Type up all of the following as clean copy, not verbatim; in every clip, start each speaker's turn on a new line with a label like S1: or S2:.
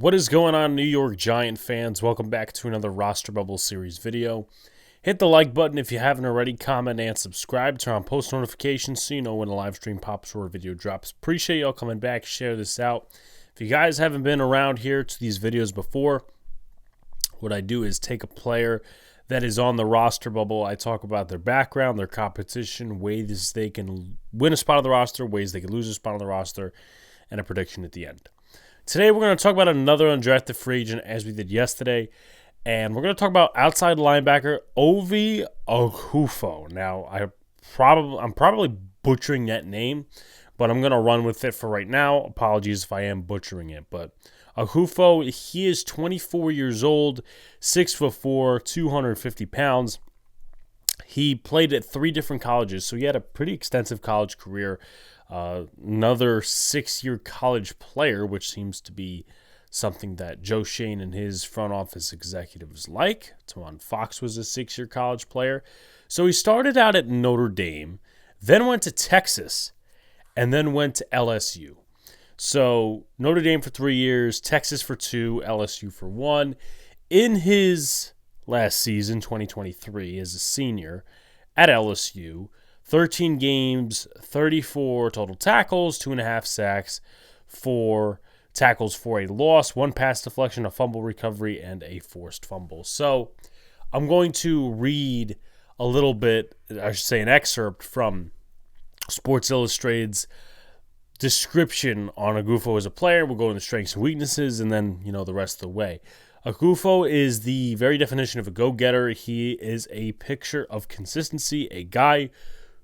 S1: What is going on, New York Giant fans? Welcome back to another Roster Bubble Series video. Hit the like button if you haven't already, comment and subscribe. Turn on post notifications so you know when a live stream pops or a video drops. Appreciate y'all coming back. Share this out. If you guys haven't been around here to these videos before, what I do is take a player that is on the roster bubble. I talk about their background, their competition, ways they can win a spot on the roster, ways they can lose a spot on the roster, and a prediction at the end. Today we're going to talk about another undrafted free agent as we did yesterday, and we're going to talk about outside linebacker Ovie Oghoufo. Now, I'm probably butchering that name, but I'm going to run with it for right now. Apologies if I am butchering it, but Oghoufo, he is 24 years old, 6'4", 250 pounds. He played at 3 different colleges, so he had a pretty extensive college career. Another 6-year college player, which seems to be something that Joe Shane and his front office executives like. Tawan Fox was a 6-year college player. So he started out at Notre Dame, then went to Texas, and then went to LSU. So Notre Dame for 3 years, Texas for 2, LSU for 1. In his last season, 2023, as a senior at LSU, 13 games, 34 total tackles, 2.5 sacks, 4 tackles for a loss, 1 pass deflection, a fumble recovery, and a forced fumble. So I'm going to read a little bit, I should say an excerpt from Sports Illustrated's description on Oghoufo as a player. We'll go into strengths and weaknesses, and then, the rest of the way. Oghoufo is the very definition of a go-getter. He is a picture of consistency, a guy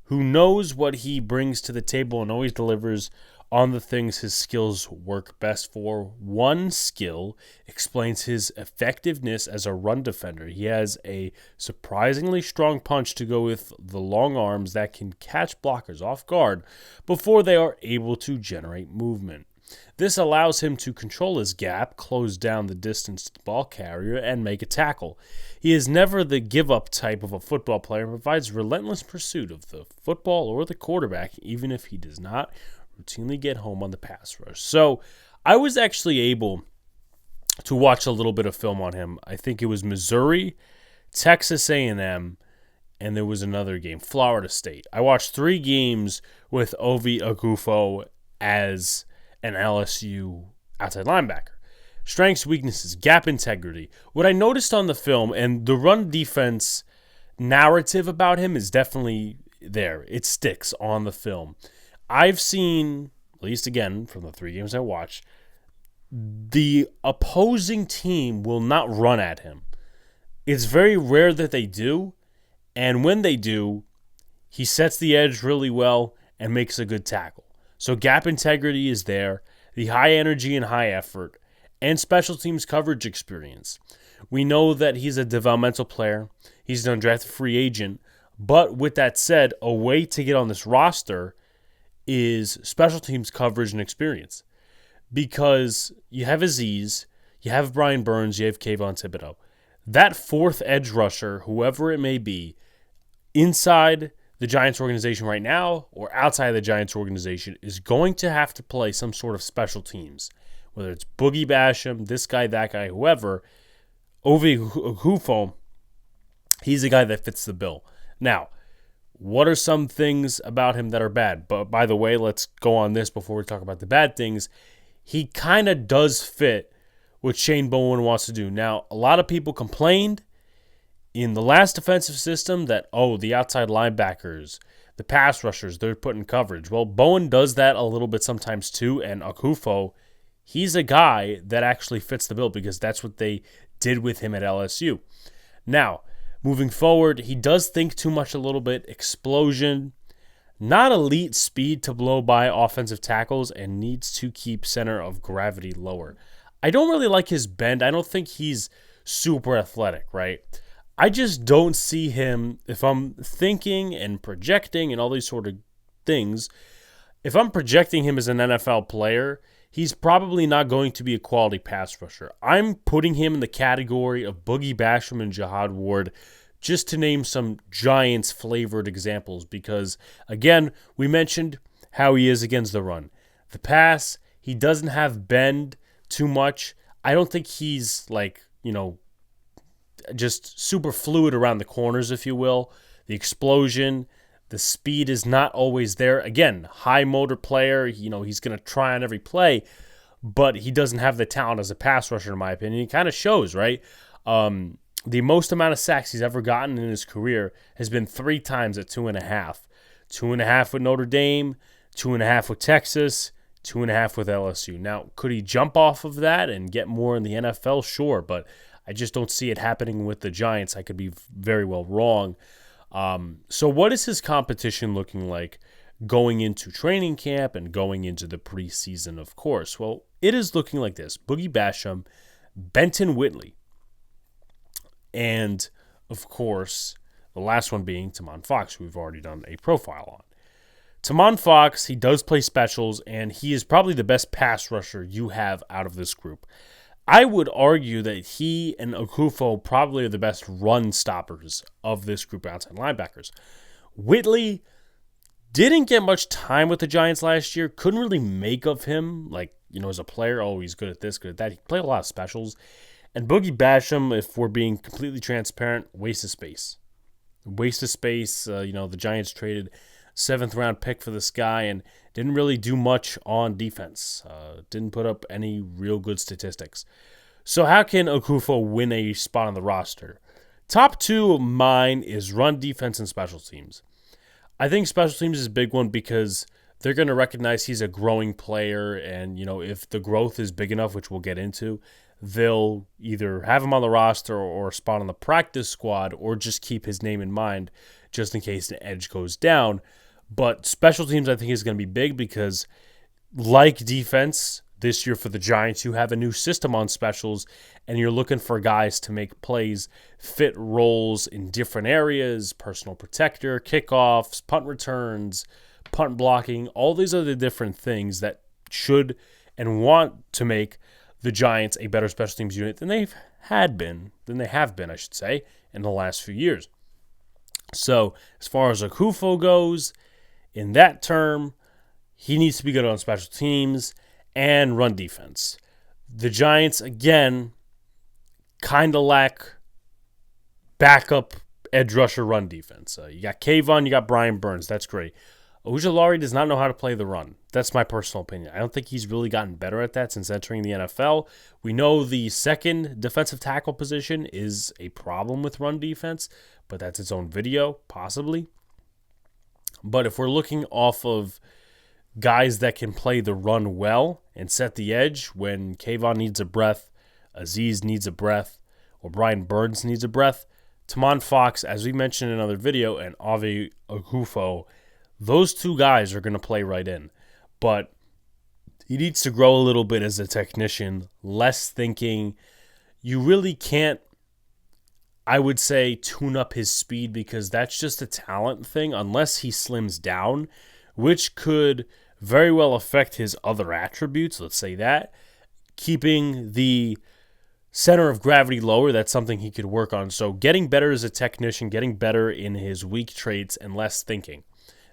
S1: who knows what he brings to the table and always delivers on the things his skills work best for. One skill explains his effectiveness as a run defender. He has a surprisingly strong punch to go with the long arms that can catch blockers off guard before they are able to generate movement. This allows him to control his gap, close down the distance to the ball carrier, and make a tackle. He is never the give-up type of a football player and provides relentless pursuit of the football or the quarterback, even if he does not routinely get home on the pass rush. So I was actually able to watch a little bit of film on him. I think it was Missouri, Texas A&M, and there was another game, Florida State. I watched 3 games with Ovie Oghoufo as an LSU outside linebacker. Strengths, weaknesses, gap integrity. What I noticed on the film, and the run defense narrative about him is definitely there. It sticks on the film. I've seen, at least again from the 3 games I watched, the opposing team will not run at him. It's very rare that they do, and when they do, he sets the edge really well and makes a good tackle. So gap integrity is there, the high energy and high effort, and special teams coverage experience. We know that he's a developmental player. He's an undrafted free agent. But with that said, a way to get on this roster is special teams coverage and experience. Because you have Aziz, you have Brian Burns, you have Kayvon Thibodeau. That 4th edge rusher, whoever it may be, inside the Giants organization right now or outside of the Giants organization, is going to have to play some sort of special teams. Whether it's Boogie Basham, this guy, that guy, whoever, Ovie Oghoufo, he's a guy that fits the bill. Now, what are some things about him that are bad? But by the way, let's go on this before we talk about the bad things. He kind of does fit what Shane Bowen wants to do. Now, a lot of people complained in the last defensive system that, the outside linebackers, the pass rushers, they're put in coverage. Well, Bowen does that a little bit sometimes too, and Oghoufo, he's a guy that actually fits the bill because that's what they did with him at LSU. Now, moving forward, he does think too much a little bit. Explosion, not elite speed to blow by offensive tackles, and needs to keep center of gravity lower. I don't really like his bend. I don't think he's super athletic, right? I just don't see him, if I'm thinking and projecting and all these sort of things, if I'm projecting him as an NFL player, he's probably not going to be a quality pass rusher. I'm putting him in the category of Boogie Basham and Jihad Ward, just to name some Giants-flavored examples, because, again, we mentioned how he is against the run. The pass, he doesn't have bend too much. I don't think he's like, just super fluid around the corners, if you will. The explosion, the speed is not always there. Again, high motor player, he's going to try on every play, but he doesn't have the talent as a pass rusher, in my opinion. It kind of shows, right? The most amount of sacks he's ever gotten in his career has been 3 times at 2.5. 2.5 with Notre Dame, 2.5 with Texas, 2.5 with LSU. Now, could he jump off of that and get more in the NFL? Sure, but I just don't see it happening with the Giants. I could be very well wrong. So what is his competition looking like going into training camp and going into the preseason, of course? Well, it is looking like this. Boogie Basham, Benton Whitley, and, of course, the last one being Tamon Fox, who we've already done a profile on. Tamon Fox, he does play specials, and he is probably the best pass rusher you have out of this group. I would argue that he and Oghoufo probably are the best run stoppers of this group of outside linebackers. Whitley didn't get much time with the Giants last year. Couldn't really make of him, as a player, he's good at this, good at that. He played a lot of specials. And Boogie Basham, if we're being completely transparent, waste of space. The Giants traded 7th-round pick for this guy and didn't really do much on defense. Didn't put up any real good statistics. So how can Oghoufo win a spot on the roster? Top 2 of mine is run defense and special teams. I think special teams is a big one because they're going to recognize he's a growing player, and if the growth is big enough, which we'll get into, they'll either have him on the roster or spot on the practice squad or just keep his name in mind just in case the edge goes down. But special teams, I think, is going to be big because, like defense, this year for the Giants, you have a new system on specials, and you're looking for guys to make plays, fit roles in different areas, personal protector, kickoffs, punt returns, punt blocking, all these other different things that should and want to make the Giants a better special teams unit than they have been, I should say, in the last few years. So as far as Oghoufo goes, in that term, he needs to be good on special teams and run defense. The Giants, again, kind of lack backup edge rusher run defense. You got Kayvon, you got Brian Burns. That's great. Ojulari does not know how to play the run. That's my personal opinion. I don't think he's really gotten better at that since entering the NFL. We know the second defensive tackle position is a problem with run defense, but that's its own video, possibly. But if we're looking off of guys that can play the run well and set the edge when Kayvon needs a breath, Azeez needs a breath, or Brian Burns needs a breath, Tamon Fox, as we mentioned in another video, and Ovie Oghoufo, those 2 guys are going to play right in. But he needs to grow a little bit as a technician, less thinking. You really can't, I would say, tune up his speed because that's just a talent thing unless he slims down, which could very well affect his other attributes, let's say that. Keeping the center of gravity lower, that's something he could work on. So getting better as a technician, getting better in his weak traits and less thinking.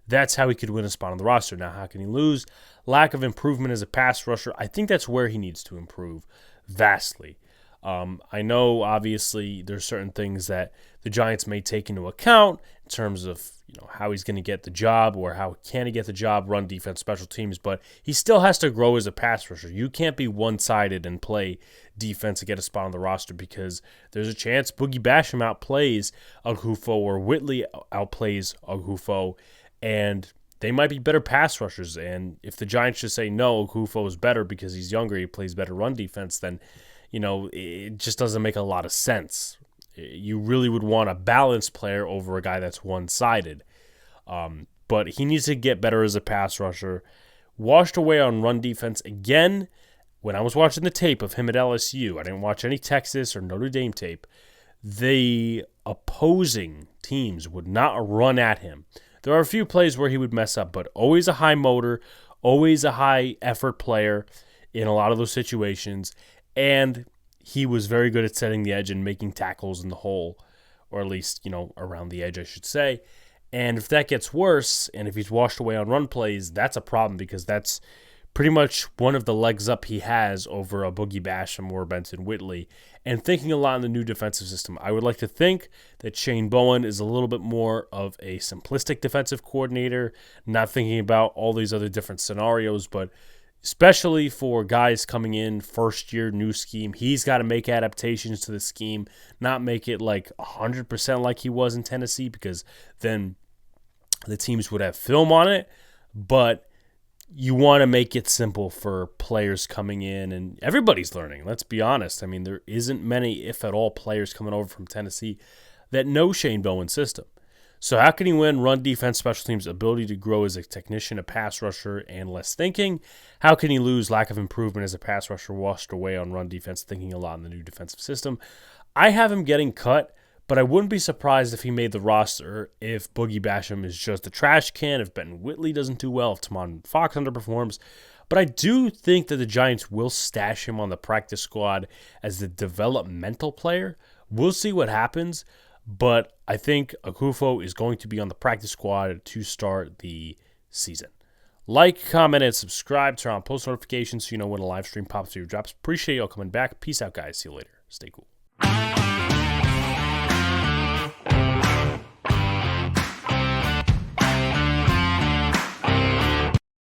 S1: That's how he could win a spot on the roster. Now, how can he lose? Lack of improvement as a pass rusher. I think that's where he needs to improve vastly. I know, obviously, there's certain things that the Giants may take into account in terms of how he's going to get the job or how can he get the job, run defense, special teams, but he still has to grow as a pass rusher. You can't be one-sided and play defense to get a spot on the roster because there's a chance Boogie Basham outplays Oghoufo or Whitley outplays Oghoufo, and they might be better pass rushers. And if the Giants just say, no, Oghoufo is better because he's younger, he plays better run defense, then, it just doesn't make a lot of sense. You really would want a balanced player over a guy that's one-sided. But he needs to get better as a pass rusher. Washed away on run defense again. When I was watching the tape of him at LSU, I didn't watch any Texas or Notre Dame tape. The opposing teams would not run at him. There are a few plays where he would mess up, but always a high motor, always a high effort player in a lot of those situations. And he was very good at setting the edge and making tackles in the hole, or at least, around the edge, I should say. And if that gets worse, and if he's washed away on run plays, that's a problem because that's pretty much one of the legs up he has over a Boogie Basham or Benson Whitley, and thinking a lot in the new defensive system. I would like to think that Shane Bowen is a little bit more of a simplistic defensive coordinator, not thinking about all these other different scenarios, but especially for guys coming in, first year, new scheme, he's got to make adaptations to the scheme, not make it like 100% like he was in Tennessee, because then the teams would have film on it, but you want to make it simple for players coming in, and everybody's learning. Let's be honest. I mean, there isn't many, if at all, players coming over from Tennessee that know Shane Bowen's system. So how can he win? Run defense, special teams, ability to grow as a technician, a pass rusher, and less thinking. How can he lose? Lack of improvement as a pass rusher, washed away on run defense, thinking a lot in the new defensive system. I have him getting cut, but I wouldn't be surprised if he made the roster if Boogie Basham is just a trash can, if Benton Whitley doesn't do well, if Tamon Fox underperforms. But I do think that the Giants will stash him on the practice squad as the developmental player. We'll see what happens, but I think Oghoufo is going to be on the practice squad to start the season. Like, comment, and subscribe. Turn on post notifications so you know when a live stream pops or drops. Appreciate y'all coming back. Peace out, guys. See you later. Stay cool.